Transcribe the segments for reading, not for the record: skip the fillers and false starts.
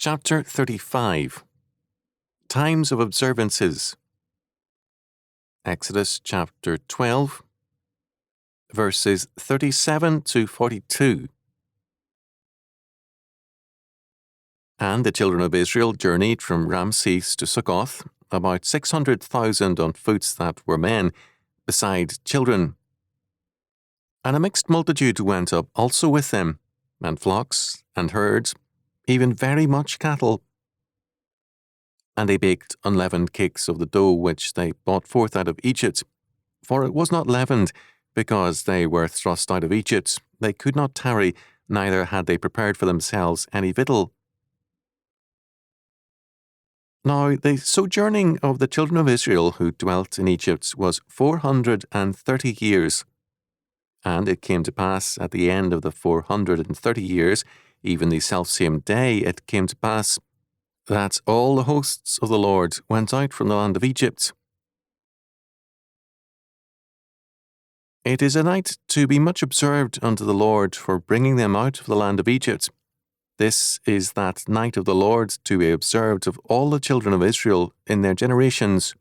Chapter 35. Times of Observances. Exodus chapter 12, verses 37 to 42. And the children of Israel journeyed from Ramses to Succoth, about 600,000 on foot that were men, beside children. And a mixed multitude went up also with them, and flocks, and herds, even very much cattle. And they baked unleavened cakes of the dough which they brought forth out of Egypt. For it was not leavened, because they were thrust out of Egypt. They could not tarry, neither had they prepared for themselves any victual. Now the sojourning of the children of Israel who dwelt in Egypt was 430 years. And it came to pass at the end of the 430 years, even the selfsame day it came to pass, that all the hosts of the Lord went out from the land of Egypt. It is a night to be much observed unto the Lord for bringing them out of the land of Egypt. This is that night of the Lord to be observed of all the children of Israel in their generations.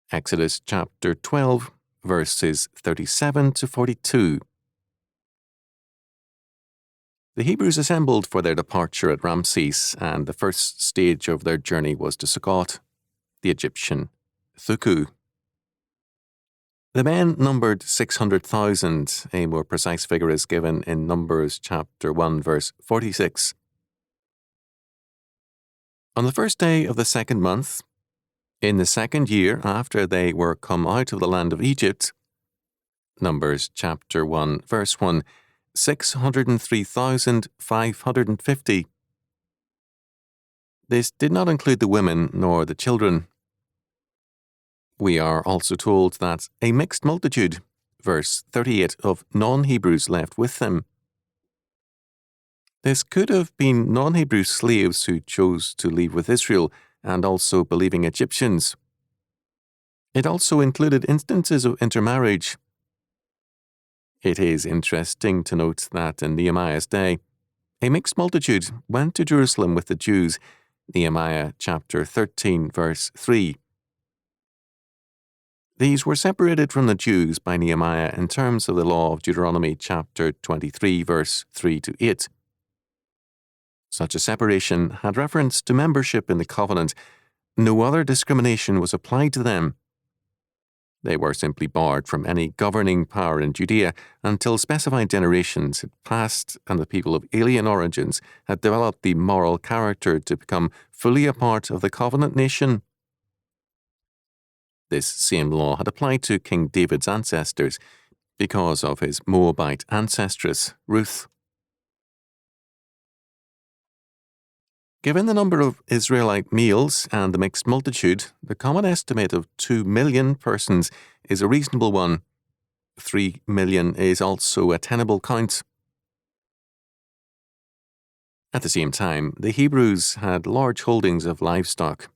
Exodus chapter 12, verses 37 to 42. The Hebrews assembled for their departure at Ramses, and the first stage of their journey was to Succoth, the Egyptian Thuku. The men numbered 600,000. A more precise figure is given in Numbers chapter 1, verse 46. On the first day of the second month, in the second year after they were come out of the land of Egypt, Numbers chapter 1, verse 1, 603,550. This did not include the women nor the children. We are also told that a mixed multitude, verse 38, of non-Hebrews left with them. This could have been non-Hebrew slaves who chose to leave with Israel and also believing Egyptians. It also included instances of intermarriage. It is interesting to note that in Nehemiah's day, a mixed multitude went to Jerusalem with the Jews, Nehemiah chapter 13, verse 3. These were separated from the Jews by Nehemiah in terms of the law of Deuteronomy chapter 23, verse 3 to 8. Such a separation had reference to membership in the covenant. No other discrimination was applied to them. They were simply barred from any governing power in Judea until specified generations had passed and the people of alien origins had developed the moral character to become fully a part of the covenant nation. This same law had applied to King David's ancestors because of his Moabite ancestress, Ruth. Given the number of Israelite males and the mixed multitude, the common estimate of 2 million persons is a reasonable one. 3 million is also a tenable count. At the same time, the Hebrews had large holdings of livestock.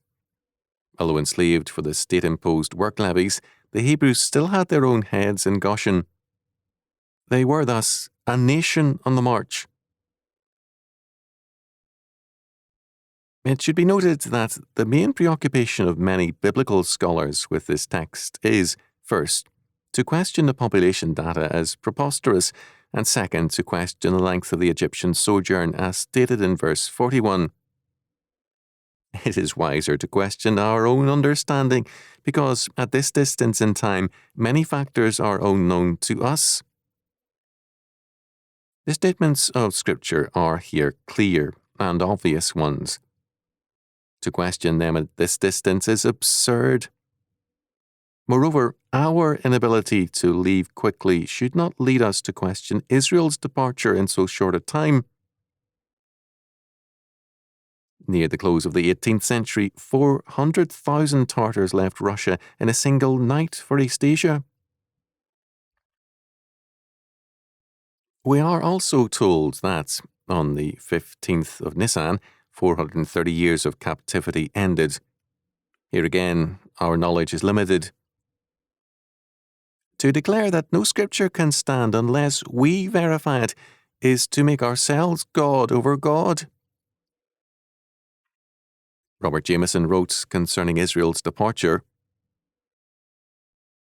Although enslaved for the state-imposed work levies, the Hebrews still had their own heads in Goshen. They were thus a nation on the march. It should be noted that the main preoccupation of many biblical scholars with this text is, first, to question the population data as preposterous, and second, to question the length of the Egyptian sojourn as stated in verse 41. It is wiser to question our own understanding, because at this distance in time, many factors are unknown to us. The statements of Scripture are here clear and obvious ones. To question them at this distance is absurd. Moreover, our inability to leave quickly should not lead us to question Israel's departure in so short a time. Near the close of the 18th century, 400,000 Tartars left Russia in a single night for East Asia. We are also told that, on the 15th of Nisan, 430 years of captivity ended. Here again, our knowledge is limited. To declare that no scripture can stand unless we verify it is to make ourselves God over God. Robert Jameson wrote concerning Israel's departure,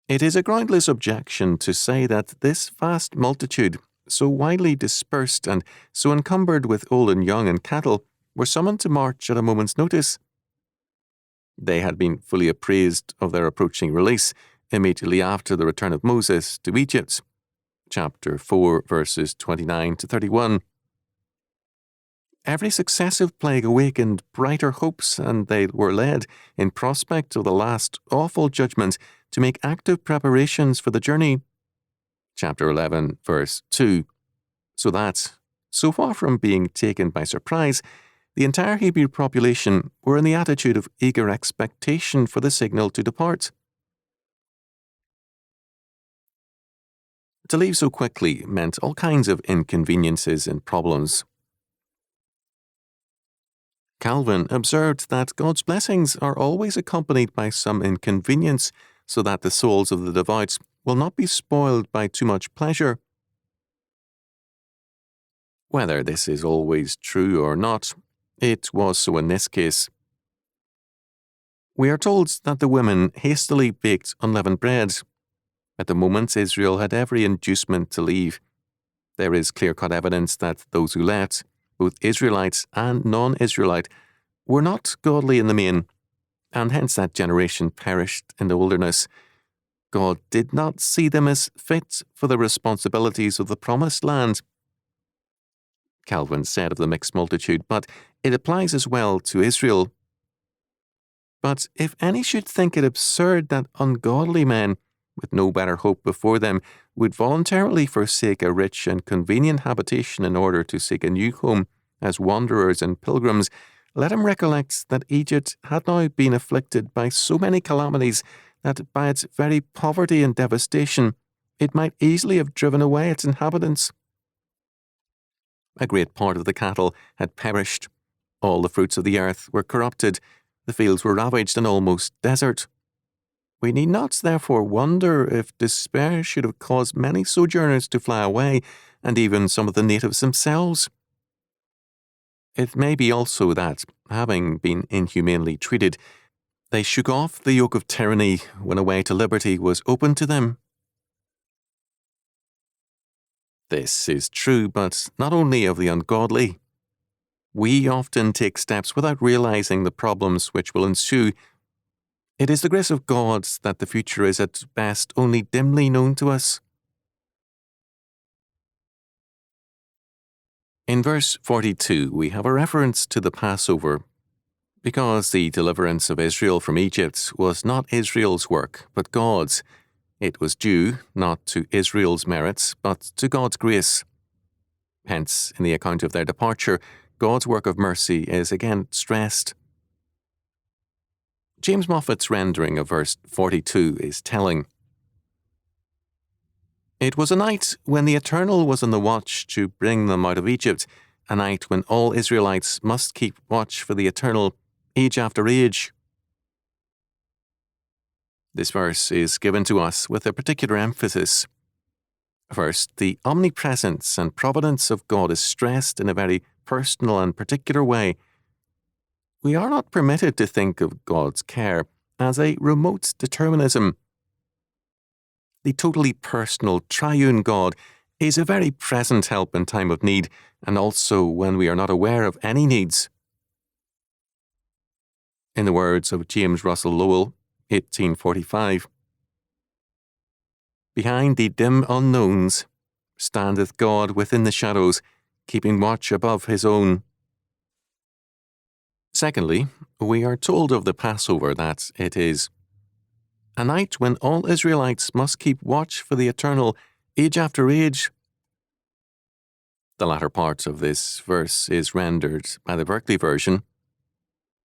"It is a groundless objection to say that this vast multitude, so widely dispersed and so encumbered with old and young and cattle, were summoned to march at a moment's notice. They had been fully apprised of their approaching release immediately after the return of Moses to Egypt." Chapter 4, verses 29 to 31. Every successive plague awakened brighter hopes, and they were led, in prospect of the last awful judgment, to make active preparations for the journey. Chapter 11, verse 2. So that, so far from being taken by surprise, the entire Hebrew population were in the attitude of eager expectation for the signal to depart. To leave so quickly meant all kinds of inconveniences and problems. Calvin observed that God's blessings are always accompanied by some inconvenience, so that the souls of the devout will not be spoiled by too much pleasure. Whether this is always true or not, it was so in this case. We are told that the women hastily baked unleavened bread. At the moment, Israel had every inducement to leave. There is clear-cut evidence that those who left, both Israelites and non-Israelite, were not godly in the main, and hence that generation perished in the wilderness. God did not see them as fit for the responsibilities of the promised land. Calvin said of the mixed multitude, but it applies as well to Israel. But if any should think it absurd that ungodly men, with no better hope before them, would voluntarily forsake a rich and convenient habitation in order to seek a new home as wanderers and pilgrims, let him recollect that Egypt had now been afflicted by so many calamities that by its very poverty and devastation it might easily have driven away its inhabitants. A great part of the cattle had perished, all the fruits of the earth were corrupted, the fields were ravaged and almost desert. We need not therefore wonder if despair should have caused many sojourners to fly away, and even some of the natives themselves. It may be also that, having been inhumanely treated, they shook off the yoke of tyranny when a way to liberty was opened to them. This is true, but not only of the ungodly. We often take steps without realizing the problems which will ensue. It is the grace of God that the future is at best only dimly known to us. In verse 42, we have a reference to the Passover, because the deliverance of Israel from Egypt was not Israel's work, but God's. It was due not to Israel's merits, but to God's grace. Hence, in the account of their departure, God's work of mercy is again stressed. James Moffat's rendering of verse 42 is telling. It was a night when the Eternal was on the watch to bring them out of Egypt, a night when all Israelites must keep watch for the Eternal, age after age. This verse is given to us with a particular emphasis. First, the omnipresence and providence of God is stressed in a very personal and particular way. We are not permitted to think of God's care as a remote determinism. The totally personal, triune God is a very present help in time of need, and also when we are not aware of any needs. In the words of James Russell Lowell, 1845, behind the dim unknowns standeth God within the shadows, keeping watch above his own. Secondly, we are told of the Passover that it is a night when all Israelites must keep watch for the Eternal, age after age. The latter part of this verse is rendered by the Berkeley version,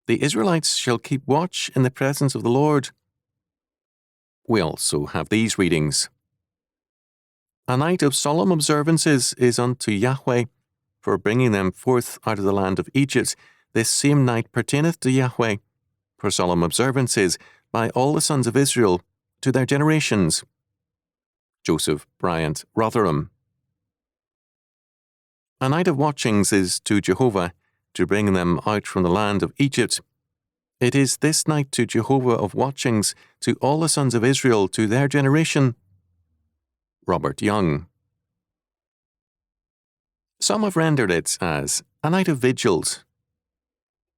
the Israelites shall keep watch in the presence of the Lord. We also have these readings. A night of solemn observances is unto Yahweh, for bringing them forth out of the land of Egypt. This same night pertaineth to Yahweh, for solemn observances by all the sons of Israel to their generations. Joseph Bryant Rotherham. A night of watchings is to Jehovah, to bring them out from the land of Egypt. It is this night to Jehovah of watchings, to all the sons of Israel, to their generation. Robert Young. Some have rendered it as a night of vigils.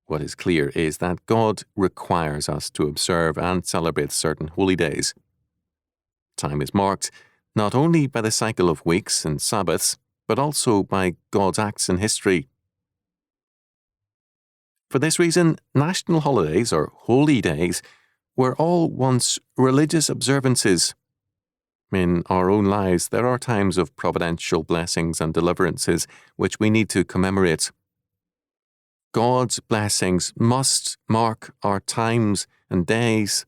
What is clear is that God requires us to observe and celebrate certain holy days. Time is marked not only by the cycle of weeks and Sabbaths, but also by God's acts in history. For this reason, national holidays, or holy days, were all once religious observances. In our own lives, there are times of providential blessings and deliverances which we need to commemorate. God's blessings must mark our times and days